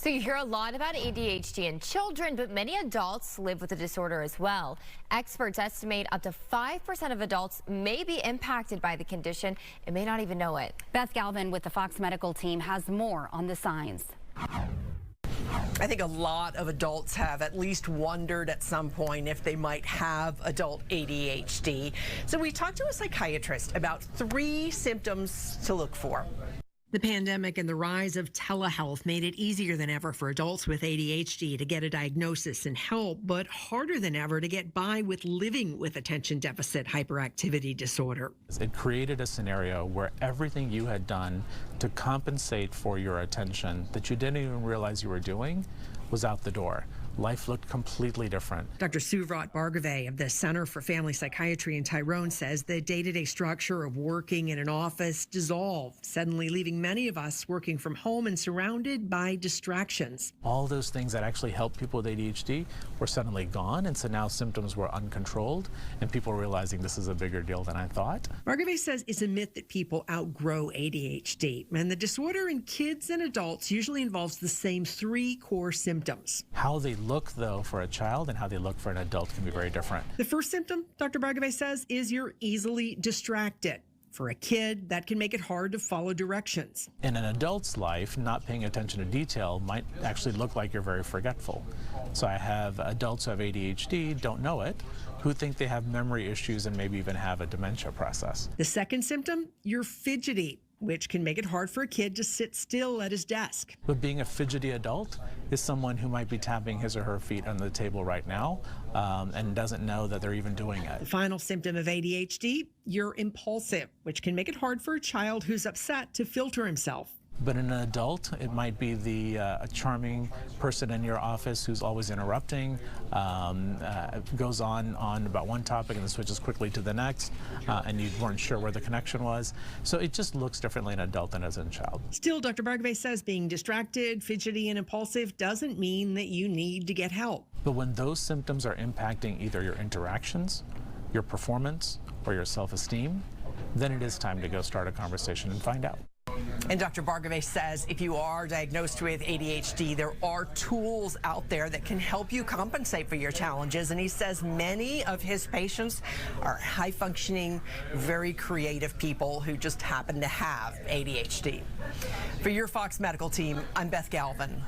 So you hear a lot about ADHD in children, but many adults live with the disorder as well. Experts estimate up to 5% of adults may be impacted by the condition and may not even know it. Beth Galvin with the Fox Medical team has more on the signs. I think a lot of adults have at least wondered at some point if they might have adult ADHD. So we talked to a psychiatrist about 3 symptoms to look for. The pandemic and the rise of telehealth made it easier than ever for adults with ADHD to get a diagnosis and help, but harder than ever to get by with living with attention deficit hyperactivity disorder. It created a scenario where everything you had done to compensate for your attention that you didn't even realize you were doing was out the door. Life looked completely different. Dr. Suvrat Bhargave of the Center for Family Psychiatry in Tyrone says the day-to-day structure of working in an office dissolved, suddenly leaving many of us working from home and surrounded by distractions. All those things that actually help people with ADHD were suddenly gone, and so now symptoms were uncontrolled, and people were realizing this is a bigger deal than I thought. Bhargave says it's a myth that people outgrow ADHD, and the disorder in kids and adults usually involves the same 3 core symptoms. How they look, though, for a child and how they look for an adult can be very different. The first symptom, Dr. Bhargave says, is you're easily distracted. For a kid, that can make it hard to follow directions. In an adult's life, not paying attention to detail might actually look like you're very forgetful. So I have adults who have ADHD, don't know it, who think they have memory issues and maybe even have a dementia process. The second symptom, you're fidgety, which can make it hard for a kid to sit still at his desk. But being a fidgety adult is someone who might be tapping his or her feet on the table right now and doesn't know that they're even doing it. The final symptom of ADHD, you're impulsive, which can make it hard for a child who's upset to filter himself. But in an adult, it might be a charming person in your office who's always interrupting, goes on about one topic and then switches quickly to the next, and you weren't sure where the connection was. So it just looks differently in an adult than as in a child. Still, Dr. Bhargave says being distracted, fidgety, and impulsive doesn't mean that you need to get help. But when those symptoms are impacting either your interactions, your performance, or your self-esteem, then it is time to go start a conversation and find out. And Dr. Bhargave says if you are diagnosed with ADHD, there are tools out there that can help you compensate for your challenges. And he says many of his patients are high-functioning, very creative people who just happen to have ADHD. For your Fox Medical team, I'm Beth Galvin.